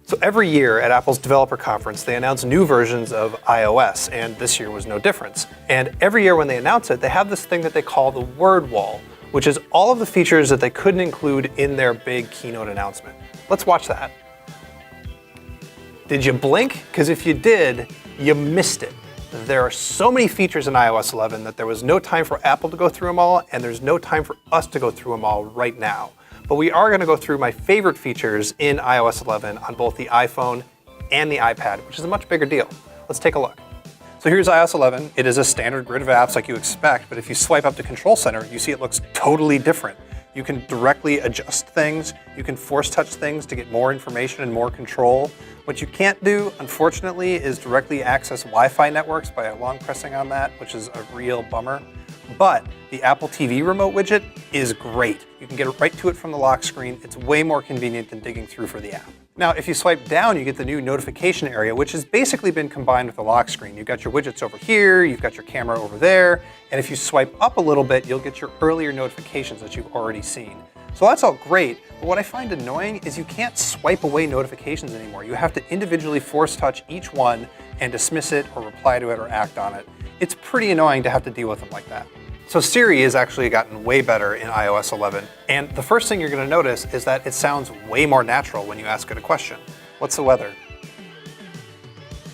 So every year at Apple's developer conference, they announce new versions of iOS, and this year was no difference. And every year when they announce it, they have this thing that they call the word wall, which is all of the features that they couldn't include in their big keynote announcement. Let's watch that. Did you blink? Because if you did, you missed it. There are so many features in iOS 11 that there was no time for Apple to go through them all, and there's no time for us to go through them all right now. But we are going to go through my favorite features in iOS 11 on both the iPhone and the iPad, which is a much bigger deal. Let's take a look. So here's iOS 11. It is a standard grid of apps like you expect, but if you swipe up to Control Center, you see it looks totally different. You can directly adjust things. You can force touch things to get more information and more control. What you can't do, unfortunately, is directly access Wi-Fi networks by long pressing on that, which is a real bummer. But the Apple TV remote widget is great. You can get right to it from the lock screen. It's way more convenient than digging through for the app. Now, if you swipe down, you get the new notification area, which has basically been combined with the lock screen. You've got your widgets over here, you've got your camera over there, and if you swipe up a little bit, you'll get your earlier notifications that you've already seen. So that's all great, but what I find annoying is you can't swipe away notifications anymore. You have to individually force touch each one and dismiss it or reply to it or act on it. It's pretty annoying to have to deal with them like that. So Siri has actually gotten way better in iOS 11. And the first thing you're going to notice is that it sounds way more natural when you ask it a question. What's the weather?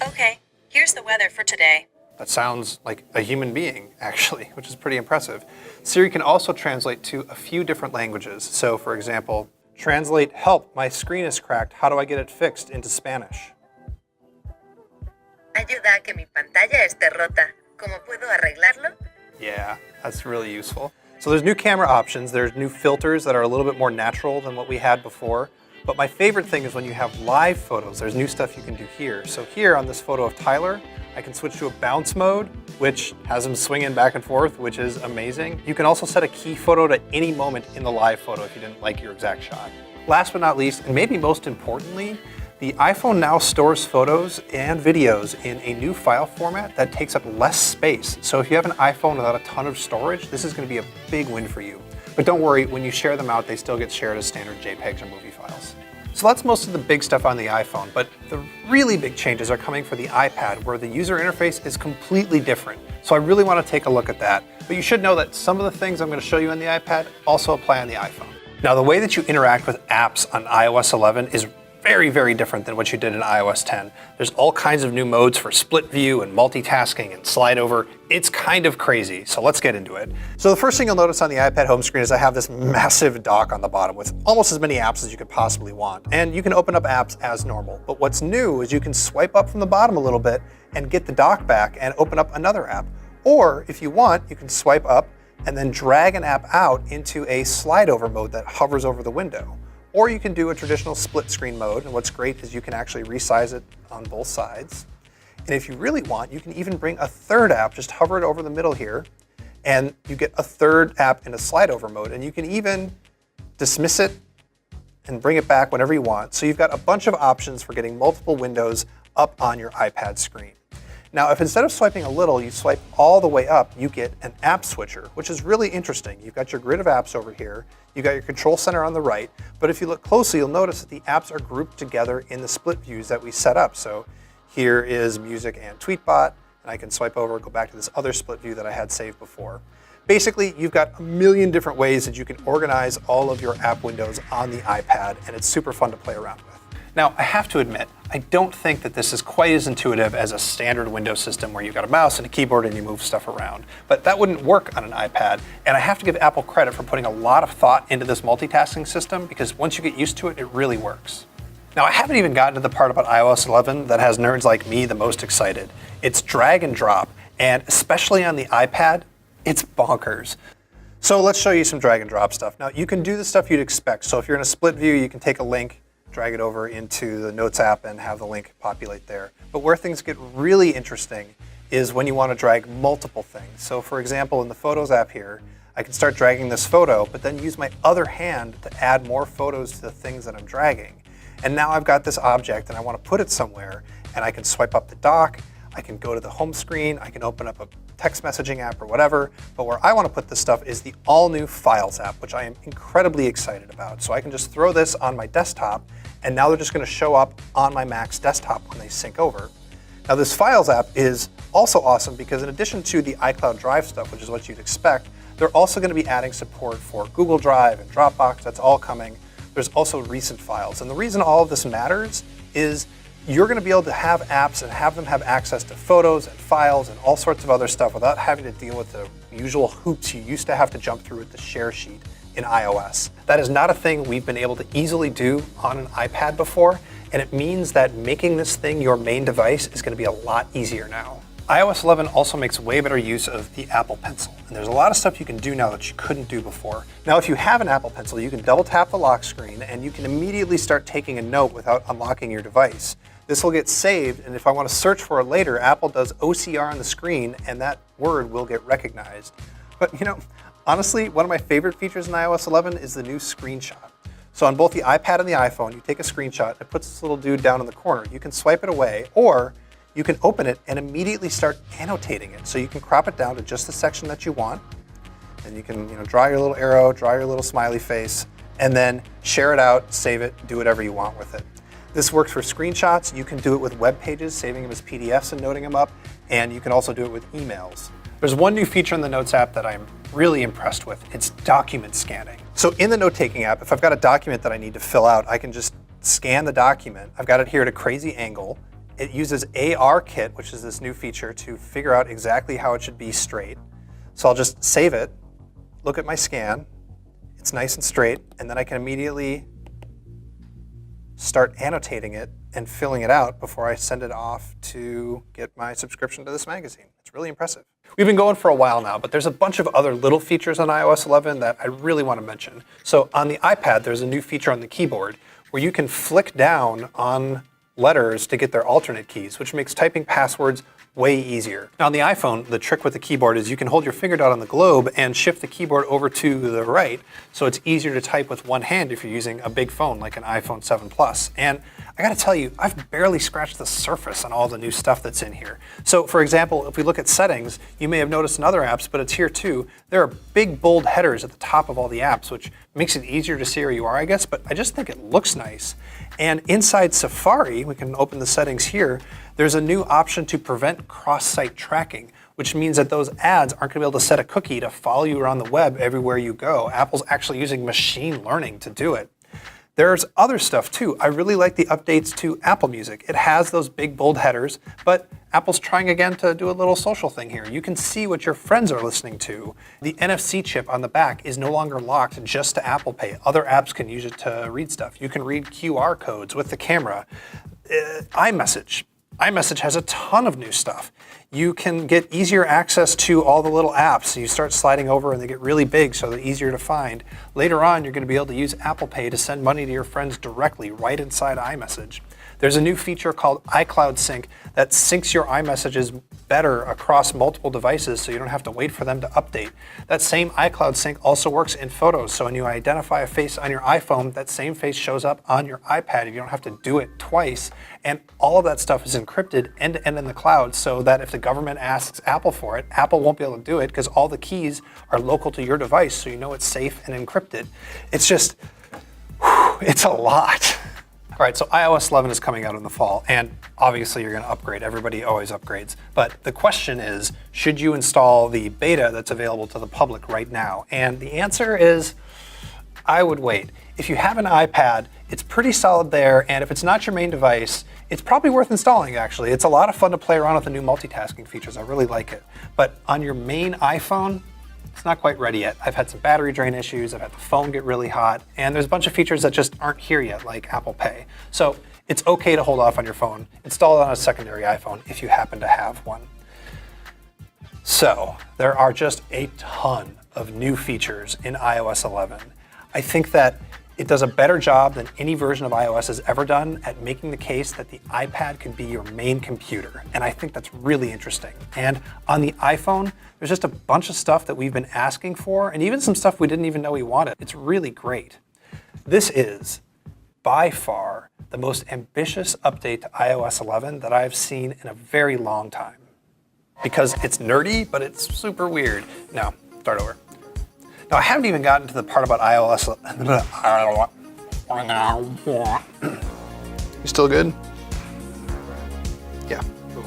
Okay, here's the weather for today. That sounds like a human being, actually, which is pretty impressive. Siri can also translate to a few different languages. So for example, translate, help, my screen is cracked, how do I get it fixed, into Spanish? Ayuda a que mi pantalla esté rota. ¿Cómo puedo arreglarlo? Yeah, that's really useful. So there's new camera options, there's new filters that are a little bit more natural than what we had before. But my favorite thing is when you have live photos, there's new stuff you can do here. So here on this photo of Tyler, I can switch to a bounce mode, which has him swinging back and forth, which is amazing. You can also set a key photo to any moment in the live photo if you didn't like your exact shot. Last but not least, and maybe most importantly, the iPhone now stores photos and videos in a new file format that takes up less space. So if you have an iPhone without a ton of storage, this is going to be a big win for you. But don't worry, when you share them out, they still get shared as standard JPEGs or movie files. So that's most of the big stuff on the iPhone, but the really big changes are coming for the iPad, where the user interface is completely different. So I really want to take a look at that. But you should know that some of the things I'm going to show you on the iPad also apply on the iPhone. Now, the way that you interact with apps on iOS 11 is very, very different than what you did in iOS 10. There's all kinds of new modes for split view and multitasking and slide over. It's kind of crazy, so let's get into it. So the first thing you'll notice on the iPad home screen is I have this massive dock on the bottom with almost as many apps as you could possibly want. And you can open up apps as normal. But what's new is you can swipe up from the bottom a little bit and get the dock back and open up another app. Or if you want, you can swipe up and then drag an app out into a slide over mode that hovers over the window. Or you can do a traditional split screen mode, and what's great is you can actually resize it on both sides. And if you really want, you can even bring a third app, just hover it over the middle here, and you get a third app in a slide over mode, and you can even dismiss it and bring it back whenever you want. So you've got a bunch of options for getting multiple windows up on your iPad screen. Now, if instead of swiping a little, you swipe all the way up, you get an app switcher, which is really interesting. You've got your grid of apps over here. You've got your control center on the right. But if you look closely, you'll notice that the apps are grouped together in the split views that we set up. So here is music and Tweetbot, and I can swipe over and go back to this other split view that I had saved before. Basically, you've got a million different ways that you can organize all of your app windows on the iPad, and it's super fun to play around with. Now, I have to admit, I don't think that this is quite as intuitive as a standard Windows system where you've got a mouse and a keyboard and you move stuff around. But that wouldn't work on an iPad, and I have to give Apple credit for putting a lot of thought into this multitasking system, because once you get used to it, it really works. Now, I haven't even gotten to the part about iOS 11 that has nerds like me the most excited. It's drag and drop, and especially on the iPad, it's bonkers. So let's show you some drag and drop stuff. Now, you can do the stuff you'd expect. So if you're in a split view, you can take a link, drag it over into the Notes app and have the link populate there. But where things get really interesting is when you want to drag multiple things. So for example, in the Photos app here, I can start dragging this photo, but then use my other hand to add more photos to the things that I'm dragging. And now I've got this object and I want to put it somewhere, and I can swipe up the dock, I can go to the home screen, I can open up a text messaging app or whatever, but where I want to put this stuff is the all-new Files app, which I am incredibly excited about. So I can just throw this on my desktop, and now they're just going to show up on my Mac's desktop when they sync over. Now this Files app is also awesome because in addition to the iCloud Drive stuff, which is what you'd expect, they're also going to be adding support for Google Drive and Dropbox. That's all coming. There's also recent files. And the reason all of this matters is you're going to be able to have apps and have them have access to photos and files and all sorts of other stuff without having to deal with the usual hoops you used to have to jump through with the share sheet in iOS. That is not a thing we've been able to easily do on an iPad before, and it means that making this thing your main device is going to be a lot easier now. iOS 11 also makes way better use of the Apple Pencil, and there's a lot of stuff you can do now that you couldn't do before. Now, if you have an Apple Pencil, you can double tap the lock screen and you can immediately start taking a note without unlocking your device. This will get saved, and if I want to search for it later, Apple does OCR on the screen and that word will get recognized. But you know, honestly, one of my favorite features in iOS 11 is the new screenshot. So on both the iPad and the iPhone, you take a screenshot, it puts this little dude down in the corner. You can swipe it away, or you can open it and immediately start annotating it. So you can crop it down to just the section that you want, and you can draw your little arrow, draw your little smiley face, and then share it out, save it, do whatever you want with it. This works for screenshots. You can do it with web pages, saving them as PDFs and noting them up, and you can also do it with emails. There's one new feature in the Notes app that I'm really impressed with. It's document scanning. So in the note-taking app, if I've got a document that I need to fill out, I can just scan the document. I've got it here at a crazy angle. It uses ARKit, which is this new feature, to figure out exactly how it should be straight. So I'll just save it, look at my scan, it's nice and straight, and then I can immediately start annotating it and filling it out before I send it off to get my subscription to this magazine. It's really impressive. We've been going for a while now, but there's a bunch of other little features on iOS 11 that I really want to mention. So on the iPad, there's a new feature on the keyboard where you can flick down on letters to get their alternate keys, which makes typing passwords way easier. Now on the iPhone, the trick with the keyboard is you can hold your finger down on the globe and shift the keyboard over to the right, so it's easier to type with one hand if you're using a big phone like an iPhone 7 Plus. And I gotta tell you, I've barely scratched the surface on all the new stuff that's in here. So for example, if we look at settings, you may have noticed in other apps, but it's here too, there are big bold headers at the top of all the apps, which makes it easier to see where you are, I guess, but I just think it looks nice. And inside Safari, we can open the settings here, there's a new option to prevent cross-site tracking, which means that those ads aren't gonna be able to set a cookie to follow you around the web everywhere you go. Apple's actually using machine learning to do it. There's other stuff too. I really like the updates to Apple Music. It has those big bold headers, but Apple's trying again to do a little social thing here. You can see what your friends are listening to. The NFC chip on the back is no longer locked just to Apple Pay. Other apps can use it to read stuff. You can read QR codes with the camera. iMessage has a ton of new stuff. You can get easier access to all the little apps. You start sliding over and they get really big, so they're easier to find. Later on, you're going to be able to use Apple Pay to send money to your friends directly right inside iMessage. There's a new feature called iCloud Sync that syncs your iMessages better across multiple devices so you don't have to wait for them to update. That same iCloud Sync also works in Photos, so when you identify a face on your iPhone, that same face shows up on your iPad. You don't have to do it twice, and all of that stuff is encrypted end-to-end in the cloud so that if the government asks Apple for it, Apple won't be able to do it because all the keys are local to your device, so you know it's safe and encrypted. It's just, it's a lot. All right, so iOS 11 is coming out in the fall, and obviously you're going to upgrade. Everybody always upgrades. But the question is, should you install the beta that's available to the public right now? And the answer is, I would wait. If you have an iPad, it's pretty solid there, and if it's not your main device, it's probably worth installing, actually. It's a lot of fun to play around with the new multitasking features. I really like it. But on your main iPhone, it's not quite ready yet. I've had some battery drain issues, I've had the phone get really hot, and there's a bunch of features that just aren't here yet, like Apple Pay. So it's okay to hold off on your phone. Install it on a secondary iPhone if you happen to have one. So there are just a ton of new features in iOS 11. I think that it does a better job than any version of iOS has ever done at making the case that the iPad can be your main computer. And I think that's really interesting. And on the iPhone, there's just a bunch of stuff that we've been asking for, and even some stuff we didn't even know we wanted. It's really great. This is, by far, the most ambitious update to iOS 11 that I've seen in a very long time. Because it's nerdy, but it's super weird. No, start over. Now, I haven't even gotten to the part about iOS. You still good? Yeah. Cool.